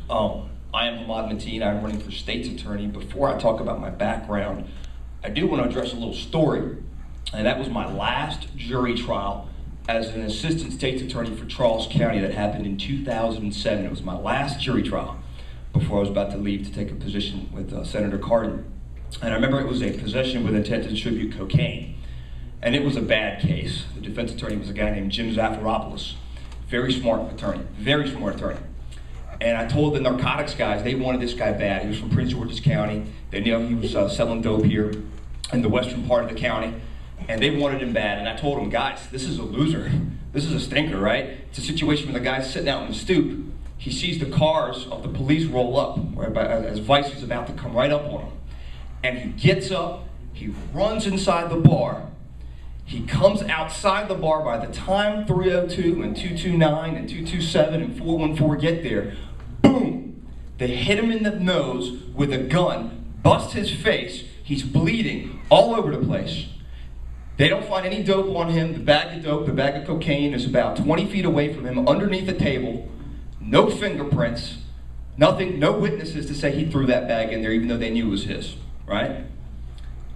I am Hammad. I'm running for state's attorney. Before I talk about my background, I do want to address a little story, and that was my last jury trial as an assistant state's attorney for Charles County. That happened in 2007. It was my last jury trial before I was about to leave to take a position with Senator Cardin. And I remember it was a possession with intent to distribute cocaine. And it was a bad case. The defense attorney was a guy named Jim Zafiropoulos. Very smart attorney, very smart attorney. And I told the narcotics guys, they wanted this guy bad. He was from Prince George's County. They knew he was selling dope here in the western part of the county. And they wanted him bad. And I told them, guys, this is a loser. This is a stinker, right? It's a situation where the guy's sitting out on the stoop. He sees the cars of the police roll up, right, as Vice is about to come right up on him. And he gets up, he runs inside the bar. He comes outside the bar. By the time 302 and 229 and 227 and 414 get there, boom, they hit him in the nose with a gun, bust his face. He's bleeding all over the place. They don't find any dope on him. The bag of dope, the bag of cocaine is about 20 feet away from him underneath the table. No fingerprints, nothing, no witnesses to say he threw that bag in there even though they knew it was his, right? It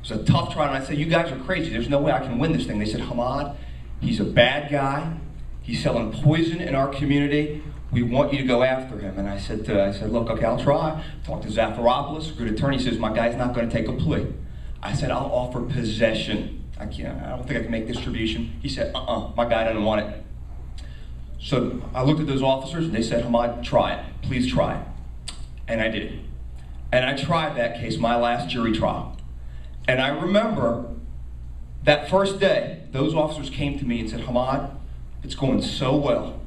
was a tough trial, and I said, you guys are crazy. There's no way I can win this thing. They said, Hammad, he's a bad guy. He's selling poison in our community. We want you to go after him. And I said, look, okay, I'll try. Talked to Zafiropoulos, a good attorney. He says, my guy's not going to take a plea. I said, I'll offer possession. I don't think I can make distribution. He said, my guy doesn't want it. So I looked at those officers, and they said, Hammad, try it. Please try it. And I did. And I tried that case, my last jury trial. And I remember that first day, those officers came to me and said, Hammad, it's going so well.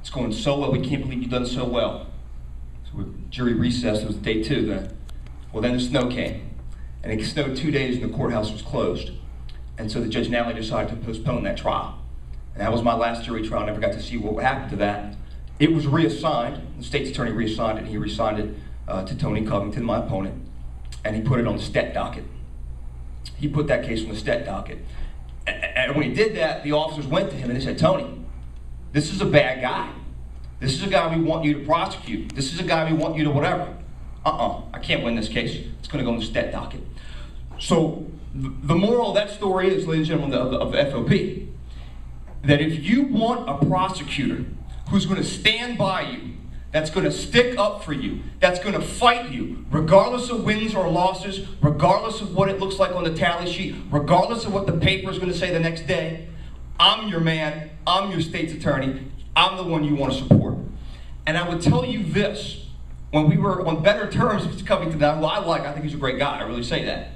It's going so well. We can't believe you've done so well. So jury recess, it was day 2 then. Well, then the snow came. And it snowed 2 days and the courthouse was closed. And so the Judge Nally decided to postpone that trial. And that was my last jury trial. I never got to see what happened to that. It was reassigned. The state's attorney reassigned it, and he reassigned it to Tony Covington, my opponent. And he put it on the STET docket. He put that case on the STET docket. And when he did that, the officers went to him and they said, Tony, this is a bad guy. This is a guy we want you to prosecute. This is a guy we want you to whatever. I can't win this case. It's going to go on the STET docket. So the moral of that story is, ladies and gentlemen, of F.O.P., that if you want a prosecutor who's going to stand by you, that's going to stick up for you, that's going to fight you, regardless of wins or losses, regardless of what it looks like on the tally sheet, regardless of what the paper is going to say the next day, I'm your man, I'm your state's attorney, I'm the one you want to support. And I would tell you this, when we were on better terms with Covington, who I think he's a great guy, I really say that.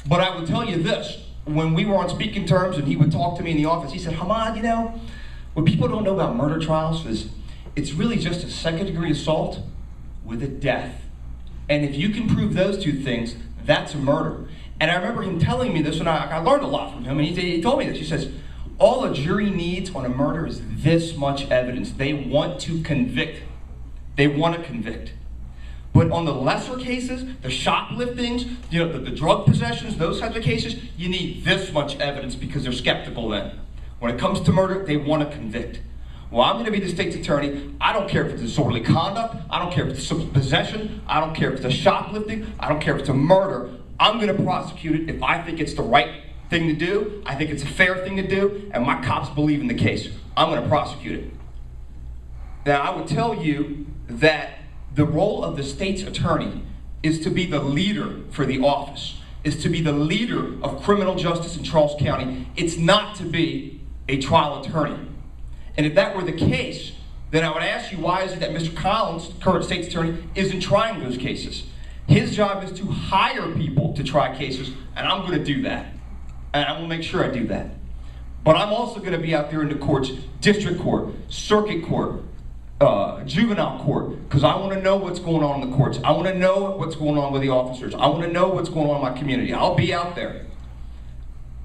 But I would tell you this, when we were on speaking terms and he would talk to me in the office, he said, Hammad, you know, what people don't know about murder trials is it's really just a second-degree assault with a death. And if you can prove those two things, that's a murder. And I remember him telling me this, and I learned a lot from him, and he told me this. He says, all a jury needs on a murder is this much evidence. They want to convict. They want to convict. But on the lesser cases, the shopliftings, you know, the drug possessions, those types of cases, you need this much evidence because they're skeptical then. When it comes to murder, they want to convict. Well, I'm going to be the state's attorney. I don't care if it's disorderly conduct. I don't care if it's possession. I don't care if it's a shoplifting. I don't care if it's a murder. I'm going to prosecute it if I think it's the right thing to do. I think it's a fair thing to do, and my cops believe in the case. I'm going to prosecute it. Now, I would tell you that the role of the state's attorney is to be the leader for the office, is to be the leader of criminal justice in Charles County. It's not to be a trial attorney. And if that were the case, then I would ask you, why is it that Mr. Collins, current state's attorney, isn't trying those cases? His job is to hire people to try cases, and I'm going to do that. And I'm going to make sure I do that. But I'm also going to be out there in the courts, district court, circuit court, juvenile court, because I want to know what's going on in the courts. I want to know what's going on with the officers. I want to know what's going on in my community. I'll be out there.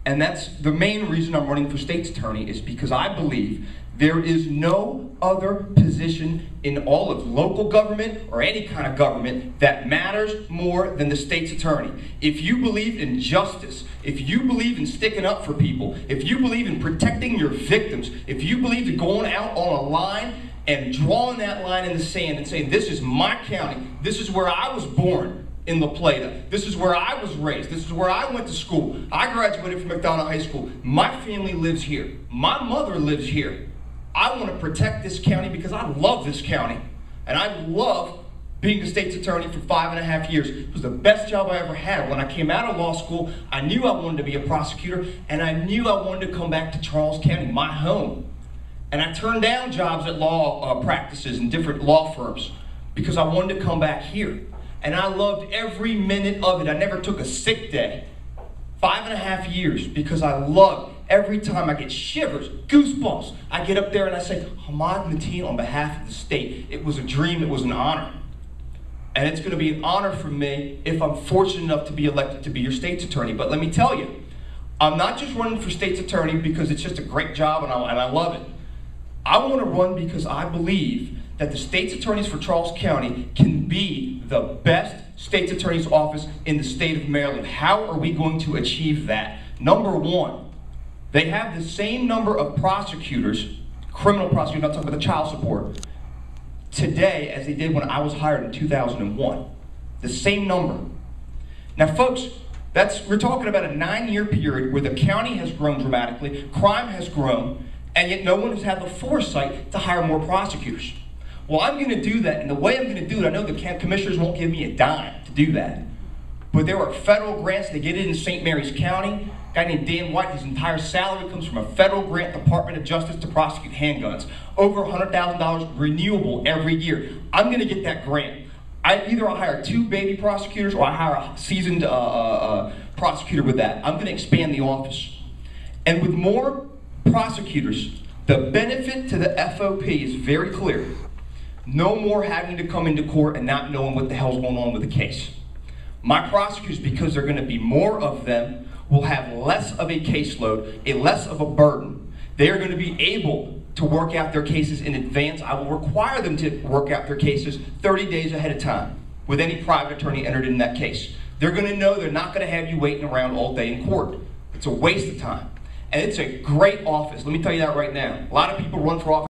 And that's the main reason I'm running for state's attorney, is because I believe there is no other position in all of local government or any kind of government that matters more than the state's attorney. If you believe in justice, if you believe in sticking up for people, if you believe in protecting your victims, if you believe in going out on a line and drawing that line in the sand and saying, this is my county, this is where I was born in La Plata, this is where I was raised, this is where I went to school. I graduated from McDonald High School. My family lives here. My mother lives here. I want to protect this county because I love this county. And I love being a state's attorney for 5.5 years. It was the best job I ever had. When I came out of law school, I knew I wanted to be a prosecutor, and I knew I wanted to come back to Charles County, my home. And I turned down jobs at law practices and different law firms because I wanted to come back here. And I loved every minute of it. I never took a sick day. 5.5 years because I loved every time. I get shivers, goosebumps. I get up there and I say, Hammad Mateen, on behalf of the state, it was a dream, it was an honor. And it's going to be an honor for me if I'm fortunate enough to be elected to be your state's attorney. But let me tell you, I'm not just running for state's attorney because it's just a great job and I love it. I want to run because I believe that the state's attorneys for Charles County can be the best state's attorney's office in the state of Maryland. How are we going to achieve that? Number one, they have the same number of prosecutors, criminal prosecutors, not talking about the child support, today as they did when I was hired in 2001. The same number. Now folks, we're talking about a 9-year period where the county has grown dramatically, crime has grown, and yet no one has had the foresight to hire more prosecutors. Well, I'm going to do that, and the way I'm going to do it, I know the commissioners won't give me a dime to do that, but there are federal grants. They get it in St. Mary's County. A guy named Dan White, his entire salary comes from a federal grant, Department of Justice, to prosecute handguns. Over $100,000 renewable every year. I'm going to get that grant. Either I'll hire 2 baby prosecutors or I hire a seasoned prosecutor with that. I'm going to expand the office. And with more prosecutors, the benefit to the F.O.P is very clear. No more having to come into court and not knowing what the hell's going on with the case. My prosecutors, because there are going to be more of them, will have less of a caseload, less of a burden. They are going to be able to work out their cases in advance. I will require them to work out their cases 30 days ahead of time with any private attorney entered in that case. They're going to know they're not going to have you waiting around all day in court. It's a waste of time. And it's a great office. Let me tell you that right now. A lot of people run for office.